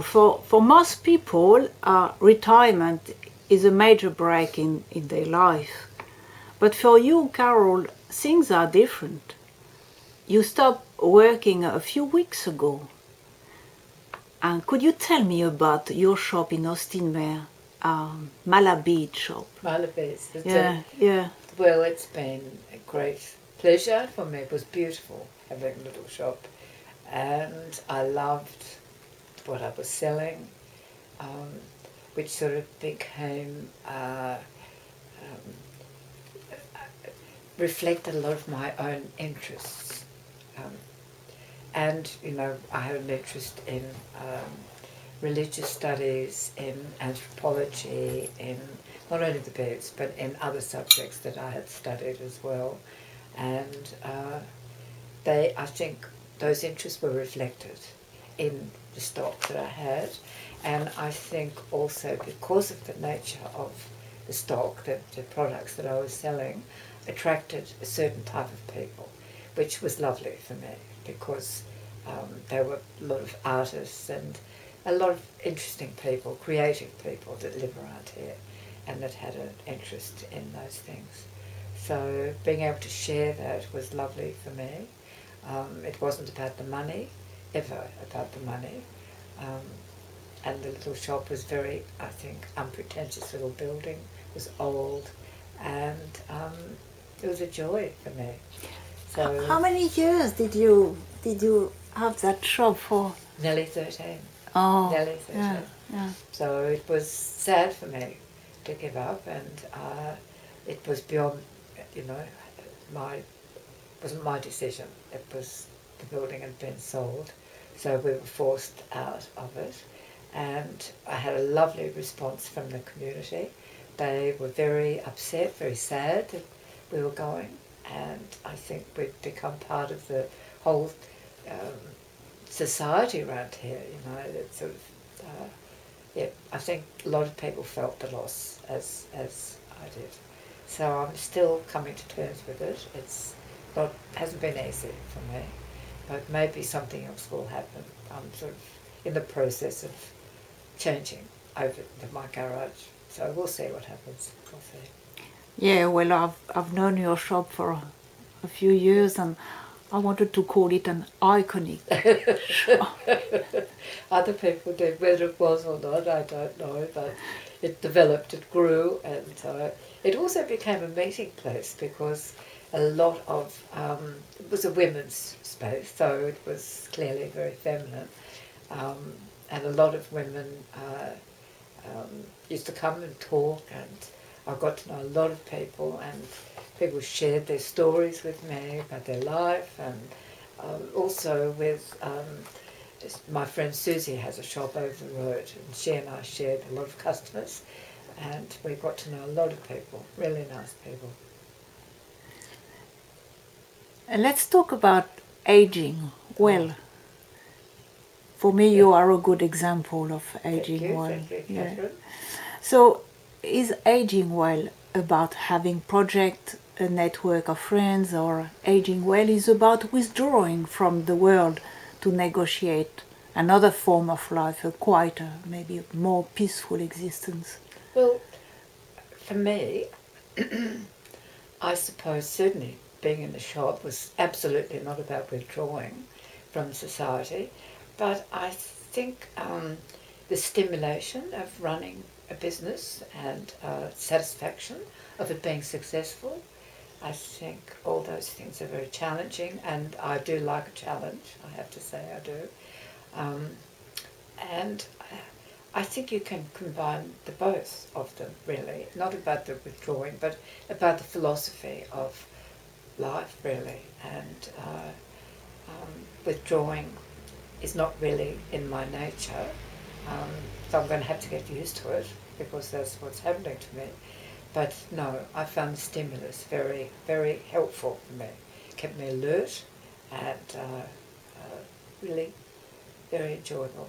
Carol, for most people, retirement is a major break in their life. But for you, Carol, things are different. You stopped working a few weeks ago. And could you tell me about your shop in Austin, Mayor, Malabid shop? Malabid. Yeah. Well, it's been a great pleasure for me. It was beautiful having a little shop, and I loved what I was selling, which sort of became reflected a lot of my own interests. And, I had an interest in religious studies, in anthropology, in not only the birds, but in other subjects that I had studied as well. And I think those interests were reflected in the stock that I had. And I think also because of the nature of the stock, the products that I was selling, attracted a certain type of people, which was lovely for me because there were a lot of artists and a lot of interesting people, creative people that live around here and that had an interest in those things. So being able to share that was lovely for me. It wasn't about the money, ever about the money. And the little shop was very, I think, unpretentious little building. It was old, and it was a joy for me. So how many years did you have that shop for? Nearly 13. Oh, Nearly 13. Yeah. So it was sad for me to give up, and it was beyond, wasn't my decision. It was the building had been sold, so we were forced out of it. And I had a lovely response from the community. They were very upset, very sad that we were going, and I think we've become part of the whole society around here. It's sort of, I think a lot of people felt the loss as I did. So I'm still coming to terms with it. Hasn't been easy for me, but maybe something else will happen. I'm sort of in the process of changing over my garage, so we'll see what happens. We'll see. Yeah, well, I've known your shop for a few years, and I wanted to call it an iconic shop. Other people did, whether it was or not, I don't know, but it developed, it grew, and it also became a meeting place because a lot of, it was a women's space, so it was clearly very feminine, and a lot of women used to come and talk, and I got to know a lot of people, and people shared their stories with me about their life, and also with my friend Susie has a shop over the road, and she and I shared a lot of customers, and we got to know a lot of people, really nice people. And let's talk about aging well. For me, you are a good example of aging well. Thank you, Catherine. So, is aging well about having project, a network of friends, or aging well is about withdrawing from the world to negotiate another form of life, a quieter, maybe a more peaceful existence? Well, for me, I suppose certainly being in the shop was absolutely not about withdrawing from society, but I think the stimulation of running a business and satisfaction of it being successful, I think all those things are very challenging, and I do like a challenge, I have to say I do. And I think you can combine the both of them, really. Not about the withdrawing, but about the philosophy of life, really. And withdrawing is not really in my nature, so I'm going to have to get used to it because that's what's happening to me. But no, I found the stimulus very, very helpful for me. It kept me alert and really very enjoyable.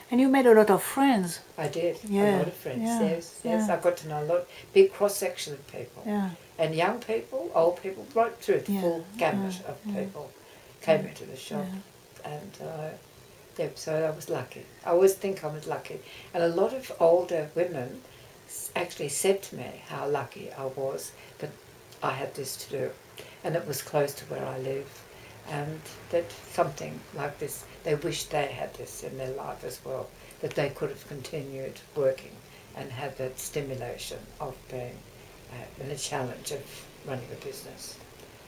And you made a lot of friends. I did, Yeah, a lot of friends, yeah, yes. yeah. I got to know a lot, big cross-section of people. Yeah. And young people, old people, right through the full gamut of people came into the shop. And Yep, so I was lucky. I always think I was lucky. And a lot of older women actually said to me how lucky I was that I had this to do. And it was close to where I live. And that something like this, they wish they had this in their life as well, that they could have continued working and had that stimulation of being in the challenge of running a business.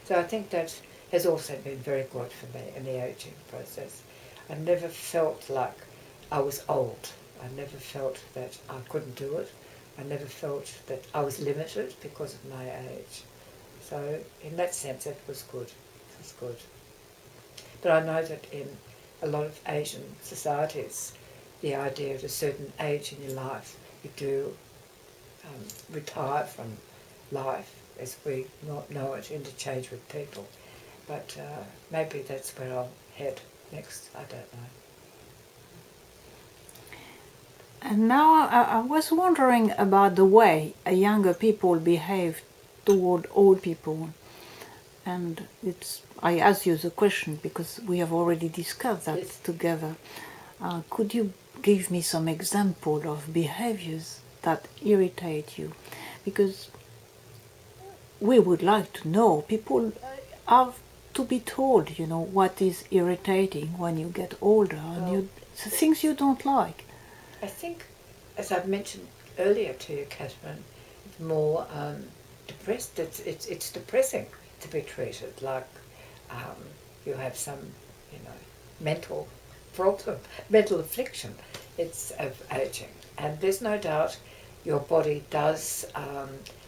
So I think that has also been very good for me in the ageing process. I never felt like I was old. I never felt that I couldn't do it. I never felt that I was limited because of my age. So in that sense, it was good. It was good. But I know that in a lot of Asian societies, the idea at a certain age in your life, you do retire from life as we know it, interchange with people. But maybe that's where I'll head next. I don't know. And now I was wondering about the way younger people behave toward old people. And I ask you the question because we have already discussed that Yes. together. Could you give me some example of behaviors that irritate you? Because we would like to know. People have to be told, what is irritating when you get older and Well, the things you don't like. I think, as I've mentioned earlier to you, Catherine, it's more depressed. It's depressing to be treated like you have some, mental problem, mental affliction. It's of aging, and there's no doubt your body does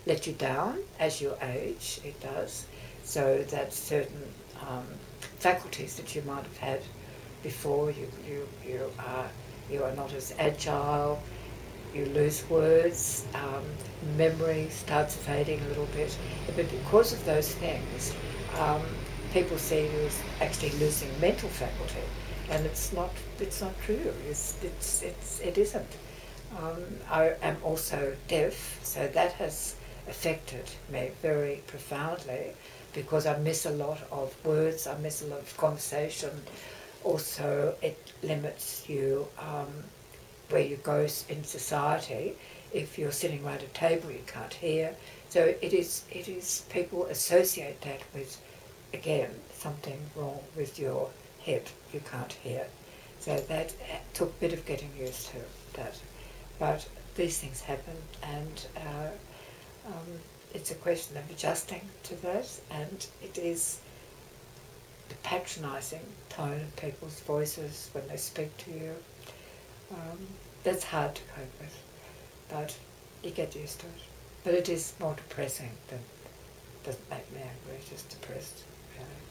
let you down as you age. It does, so that certain faculties that you might have had before you are not as agile. You lose words, memory starts fading a little bit. But because of those things, people see you as actually losing mental faculty, and it's not true. It isn't. I am also deaf, so that has affected me very profoundly because I miss a lot of words, I miss a lot of conversation. Also, it limits you where you go in society. If you're sitting around a table, you can't hear. So it is people associate that with, again, something wrong with your head. You can't hear. So that took a bit of getting used to that. But these things happen, and it's a question of adjusting to that, and it is the patronising tone of people's voices when they speak to you. That's hard to cope with, but you get used to it. But it is more depressing than, doesn't make me angry, it's just depressed, really.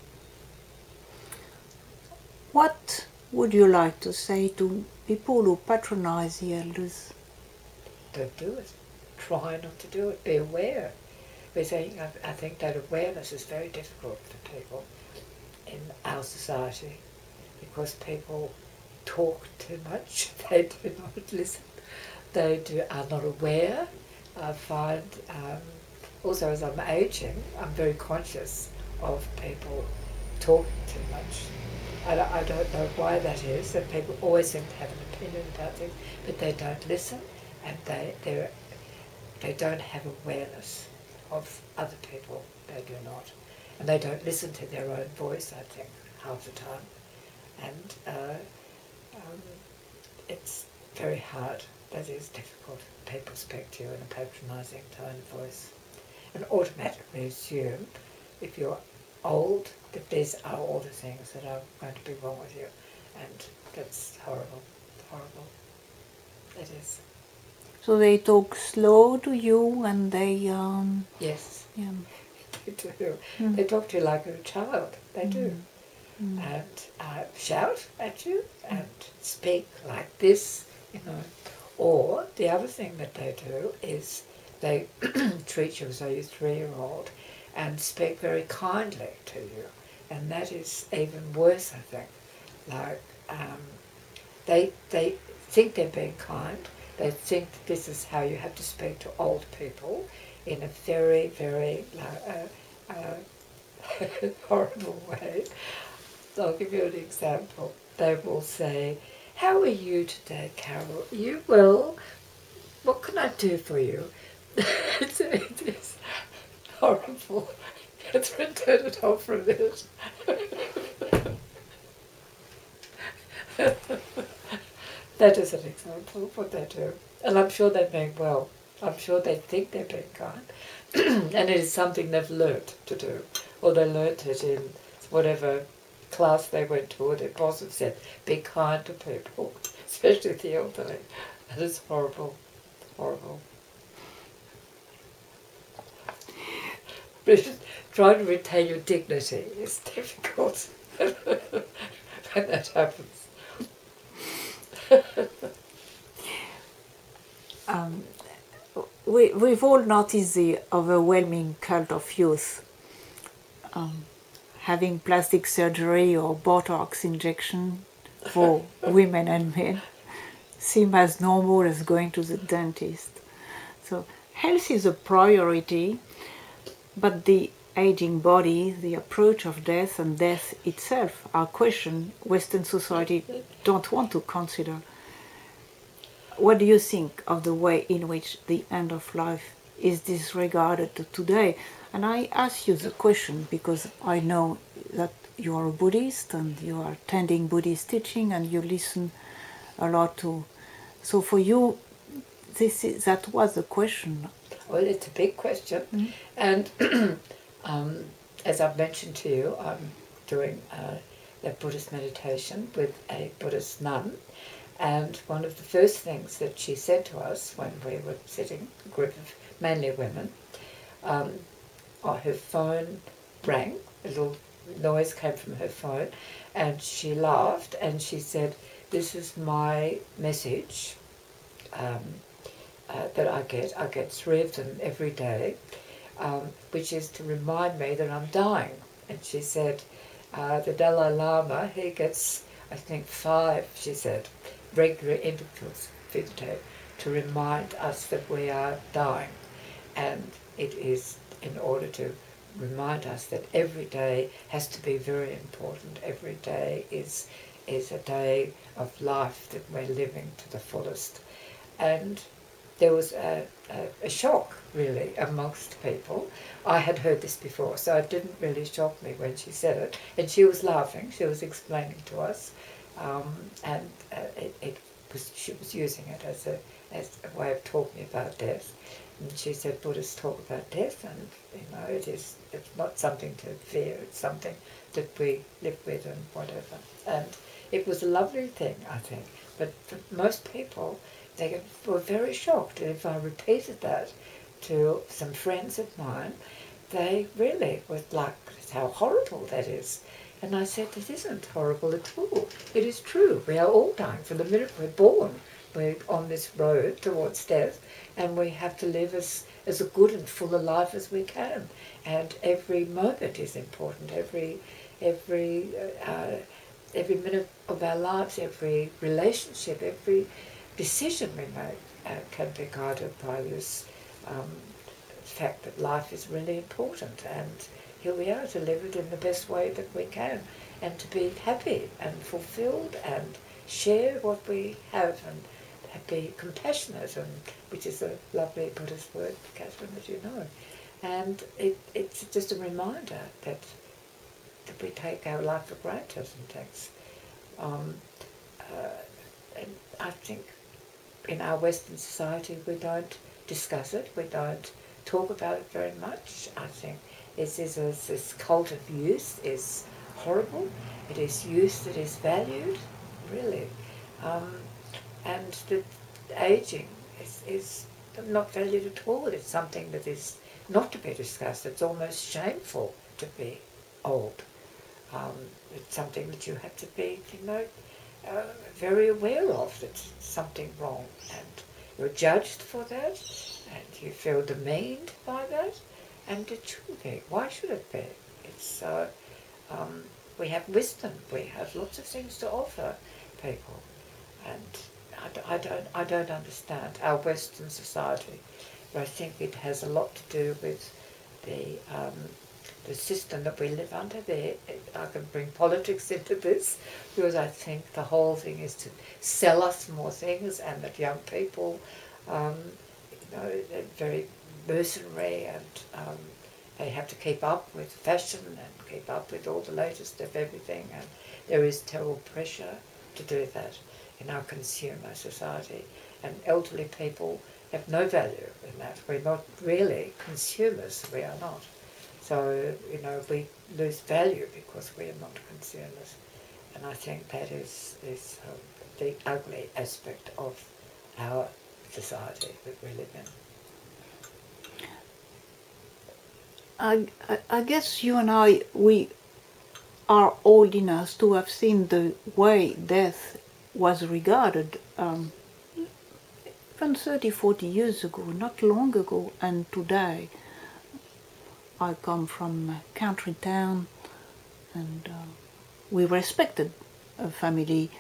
What would you like to say to people who patronize the elders? Don't do it. Try not to do it. Be aware. I think that awareness is very difficult for people in our society because people talk too much. They do not listen. Are not aware. I find also as I'm aging, I'm very conscious of people talking too much. I don't know why that is, that people always seem to have an opinion about things, but they don't listen, and they don't have awareness of other people. They do not. And they don't listen to their own voice, I think, half the time. And it's very hard. That is difficult. People speak to you in a patronising tone of voice and automatically assume if you're old that these are all the things that are going to be wrong with you. And that's horrible. Horrible. It is. So they talk slow to you and they, Yes, yeah. they do. They talk to you like you're a child. They do. And shout at you and speak like this, Or the other thing that they do is they treat you as though you're 3-year-old and speak very kindly to you. And that is even worse, I think. Like, they think they're being kind. They think that this is how you have to speak to old people in a very, very horrible way. So I'll give you an example. they will say, "How are you today, Carol? You well? What can I do for you?" It is horrible. Let's turn it off for a minute. That is an example of what they do. And I'm sure they mean well. I'm sure they think they're being kind. And it is something they've learnt to do. Or they learnt it in whatever class they went to, or their boss have said, be kind to people, especially the elderly. And it's horrible. Horrible. Trying to retain your dignity is difficult when that happens. We've all noticed the overwhelming cult of youth. Having plastic surgery or Botox injection for women and men seem as normal as going to the dentist. So health is a priority, but the aging body, the approach of death and death itself are questions Western society don't want to consider. What do you think of the way in which the end of life is disregarded today? And I ask you the question because I know that you are a Buddhist and you are attending Buddhist teaching and you listen a lot to. So for you, that was the question. Well, it's a big question. Mm-hmm. And as I've mentioned to you, I'm doing a Buddhist meditation with a Buddhist nun. And one of the first things that she said to us when we were sitting, a group of mainly women, her phone rang, a little noise came from her phone, and she laughed and she said, "This is my message that I get. I get 3 of them every day, which is to remind me that I'm dying." And she said, the Dalai Lama, he gets, I think, 5, she said, regular intervals through the day to remind us that we are dying. And it is in order to remind us that every day has to be very important. Every day is a day of life that we're living to the fullest. And there was a shock, really, amongst people. I had heard this before, so it didn't really shock me when she said it. And she was laughing, she was explaining to us, and she was using it as a way of talking about death. And she said, Buddhists talk about death, and it's not something to fear, it's something that we live with and whatever. And it was a lovely thing, I think. But for most people, they were very shocked. And if I repeated that to some friends of mine, they really were like, how horrible that is. And I said, it isn't horrible at all. It is true. We are all dying. From the minute we're born, we're on this road towards death, and we have to live as a good and full a life as we can. And every moment is important. Every minute of our lives, every relationship, every decision we make can be guided by this fact that life is really important, and here we are to live it in the best way that we can, and to be happy and fulfilled and share what we have and be compassionate, and which is a lovely Buddhist word, Catherine, as you know. And it's just a reminder that we take our life for granted and things. And I think in our Western society we don't discuss it, we don't talk about it very much. I think this cult of youth is horrible. It is youth that is valued, really. And the aging is not valued at all. It's something that is not to be discussed. It's almost shameful to be old. It's something that you have to be, very aware of. It's something wrong, and you're judged for that, and you feel demeaned by that, and it shouldn't be. Why should it be? It's we have wisdom. We have lots of things to offer people, and I don't understand our Western society, but I think it has a lot to do with the the system that we live under there. I can bring politics into this, because I think the whole thing is to sell us more things, and that young people, they're very mercenary, and they have to keep up with fashion and keep up with all the latest of everything, and there is terrible pressure to do that in our consumer society, and elderly people have no value in that. We're not really consumers, we are not. So, we lose value because we are not consumers. And I think that is the ugly aspect of our society that we live in. I guess you and I, we are old enough to have seen the way death was regarded even 30, 40 years ago, not long ago, and today. I come from a country town, and we respected a family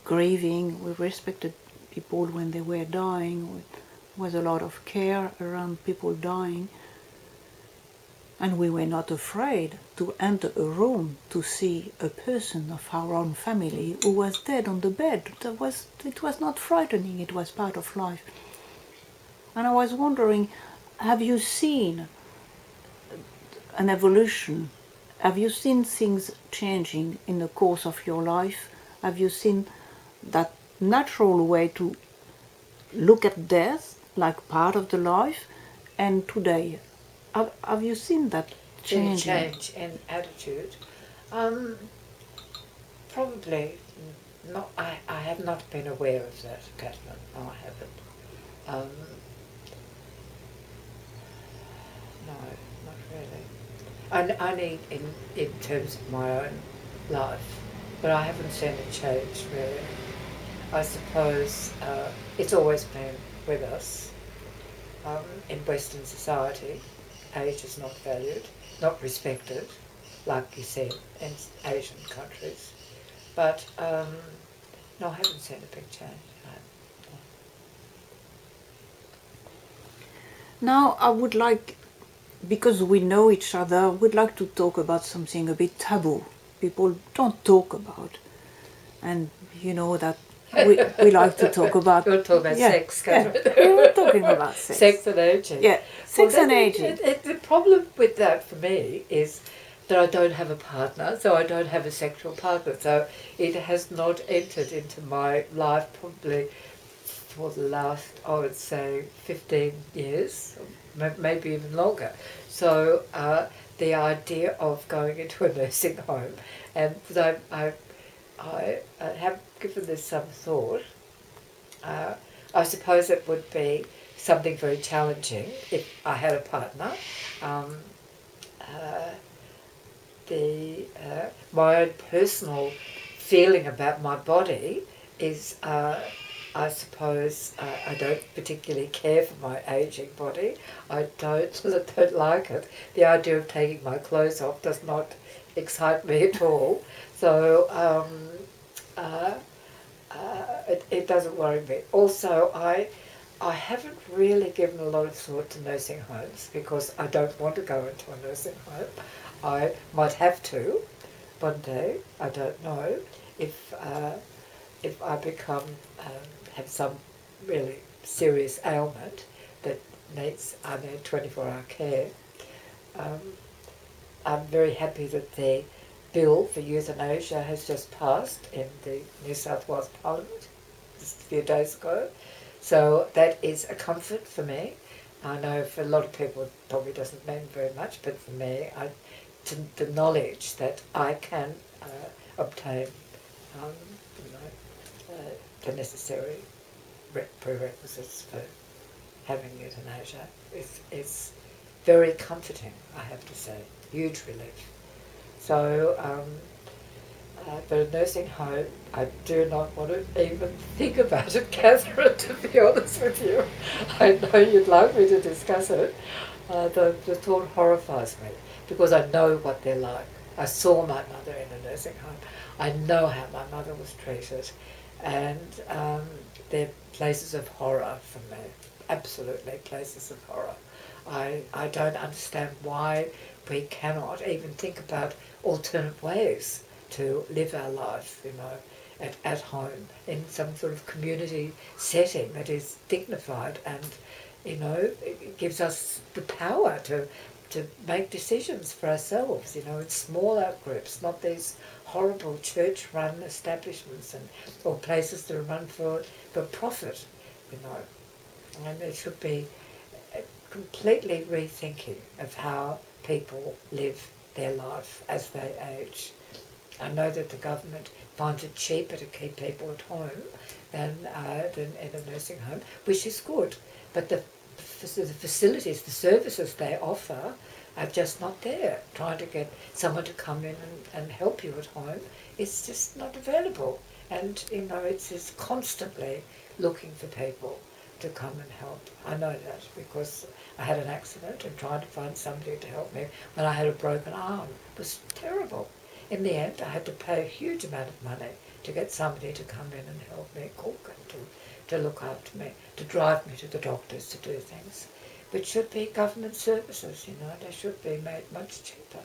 grieving, we respected people when they were dying, there was a lot of care around people dying. And we were not afraid to enter a room to see a person of our own family who was dead on the bed. It was not frightening, it was part of life. And I was wondering, have you seen an evolution? Have you seen things changing in the course of your life? Have you seen that natural way to look at death like part of the life? And today, have you seen that change? Change in attitude? Probably not. I have not been aware of that, Catherine. No, I haven't. No, not really. Only in terms of my own life, but I haven't seen a change really. I suppose it's always been with us in Western society. Age is not valued, not respected, like you said, in Asian countries. But no, I haven't seen a big change. No. Now I would like, because we know each other, I would like to talk about something a bit taboo. People don't talk about. And you know that we like to talk about... We'll talk about sex, Catherine. Yeah, we were talking about sex. Sex and aging. Yeah, sex and aging. The problem with that for me is that I don't have a partner, so I don't have a sexual partner. So it has not entered into my life probably for the last, I would say, 15 years, maybe even longer. So the idea of going into a nursing home, and I have given this some thought. I suppose it would be something very challenging if I had a partner. My own personal feeling about my body is, I suppose, I don't particularly care for my ageing body. I don't like it. The idea of taking my clothes off does not excite me at all. So it doesn't worry me. Also, I haven't really given a lot of thought to nursing homes because I don't want to go into a nursing home. I might have to one day. I don't know if I become have some really serious ailment that needs 24-hour care. I'm very happy that the bill for euthanasia has just passed in the New South Wales Parliament just a few days ago. So that is a comfort for me. I know for a lot of people it probably doesn't mean very much, but for me, the knowledge that I can obtain the necessary prerequisites for having euthanasia is very comforting, I have to say. Huge relief. So, but a nursing home, I do not want to even think about it, Catherine, to be honest with you. I know you'd like me to discuss it. The thought horrifies me because I know what they're like. I saw my mother in a nursing home. I know how my mother was treated, and they're places of horror for me. Absolutely places of horror. I don't understand why we cannot even think about alternate ways to live our life, at home, in some sort of community setting that is dignified and, it gives us the power to make decisions for ourselves, in small outgroups, not these horrible church-run establishments or places that are run for profit, And there should be a completely rethinking of how people live their life as they age. I know that the government finds it cheaper to keep people at home than in a nursing home, which is good. But the facilities, the services they offer are just not there. Trying to get someone to come in and help you at home is just not available. And, it's constantly looking for people to come and help. I know that because I had an accident and trying to find somebody to help me when I had a broken arm. It was terrible. In the end, I had to pay a huge amount of money to get somebody to come in and help me cook and to look after me, to drive me to the doctors to do things, which should be government services, they should be made much cheaper.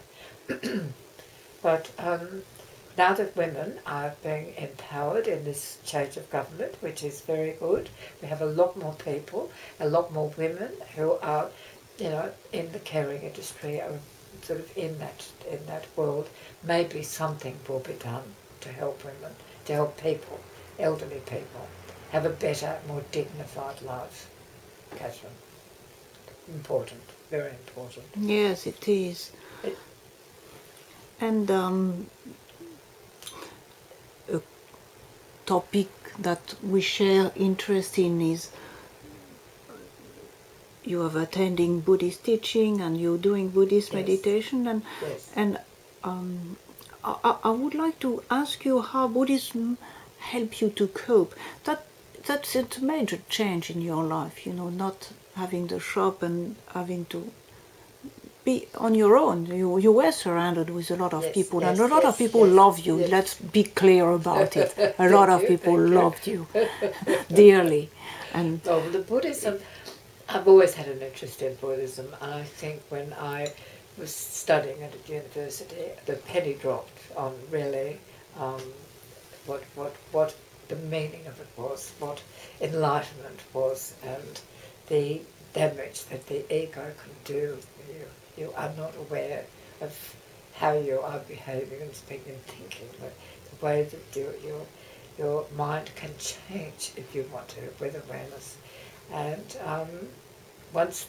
But now that women are being empowered in this change of government, which is very good, we have a lot more people, a lot more women who are, in the caring industry, are sort of in that world. Maybe something will be done to help women, to help people, elderly people, have a better, more dignified life. Catherine, important, very important. Yes, it is. And a topic that we share interest in is you are attending Buddhist teaching and you're doing Buddhist meditation, and Yes. and I would like to ask you how Buddhism helps you to cope. That's a major change in your life, not having the shop and having to be on your own. You were surrounded with a lot of people, and a lot of people love you. Yes. Let's be clear about it. A lot of people loved you dearly. And well, the Buddhism, I've always had an interest in Buddhism, and I think when I was studying at a university, the penny dropped on really what the meaning of it was, what enlightenment was, and the damage that the ego can do. You are not aware of how you are behaving and speaking and thinking, the way that your mind can change if you want to with awareness. And once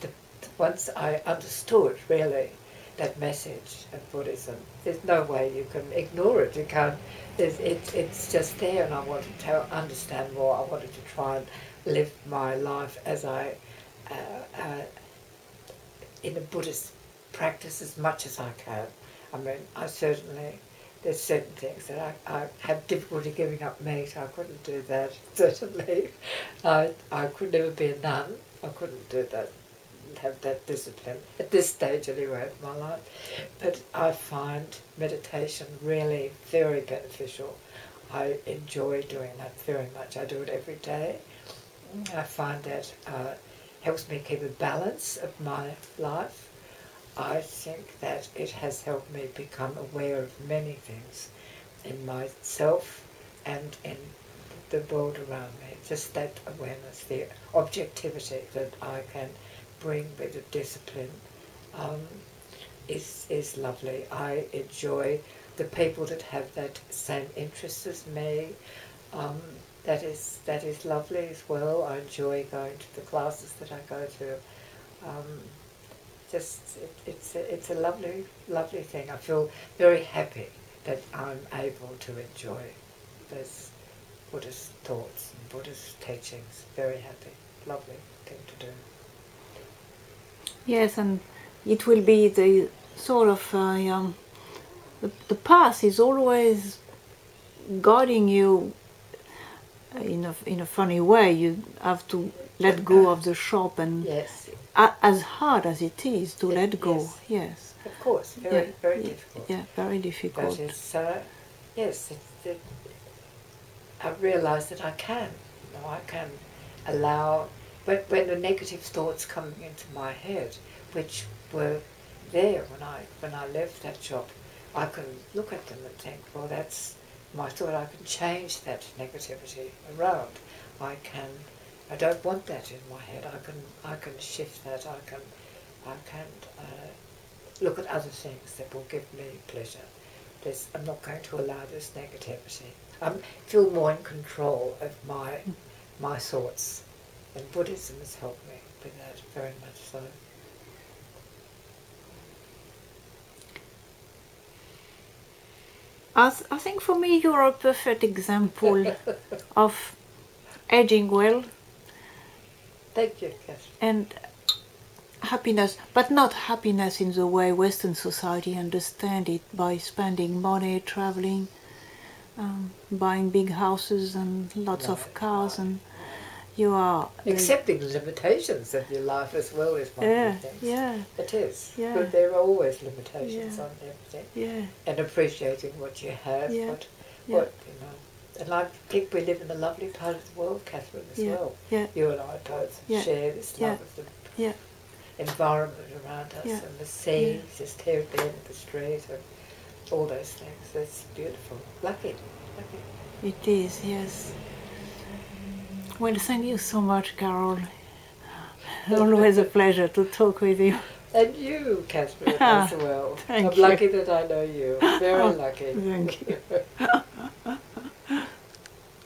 I understood really that message of Buddhism, there's no way you can ignore it. You can't. It's just there, and I wanted to understand more. I wanted to try and live my life as I in a Buddhist practice as much as I can. I mean, there's certain things that I have difficulty giving up meat. I couldn't do that, certainly. I could never be a nun. I couldn't do that, have that discipline, at this stage anyway of my life. But I find meditation really very beneficial. I enjoy doing that very much. I do it every day. I find that helps me keep a balance of my life. I think that it has helped me become aware of many things in myself and in the world around me. Just that awareness, the objectivity that I can bring with a discipline is lovely. I enjoy the people that have that same interest as me. That is lovely as well. I enjoy going to the classes that I go to. It's a lovely thing. I feel very happy that I'm able to enjoy those Buddhist thoughts and Buddhist teachings. Very happy. Lovely thing to do. yes, and it will be the sort of the path is always guiding you in a funny way. You have to let go of the shop, and yes, as hard as it is to let go, yes, of course, very difficult. Yeah, very difficult. But it's yes, I realise that I can. I can allow when the negative thoughts coming into my head, which were there when I left that shop, I can look at them and think, well, that's my thought. I can change that negativity around. I don't want that in my head. I can shift that. I can look at other things that will give me pleasure. I'm not going to allow this negativity. I feel more in control of my thoughts, and Buddhism has helped me with that very much so. I think for me you're a perfect example of aging well Thank you, Catherine. and happiness, but not happiness in the way Western society understand it, by spending money, traveling, buying big houses and lots of cars, and you are accepting the limitations of your life as well is one of the things. Yeah, it is. yeah. But there are always limitations Yeah. on everything. Yeah. And appreciating what you have, Yeah. what Yeah. you know. And I think we live in a lovely part of the world, Catherine, as Yeah. well. Yeah. You and I both Yeah. share this love of the Yeah. environment around us, Yeah. and the sea, just here at the end of the street, and all those things. It's beautiful. Lucky. It is, yes. Well, thank you so much, Carol. Always a pleasure to talk with you. And you, Catherine, as well. Thank I'm lucky that I know you. Very lucky. Thank you.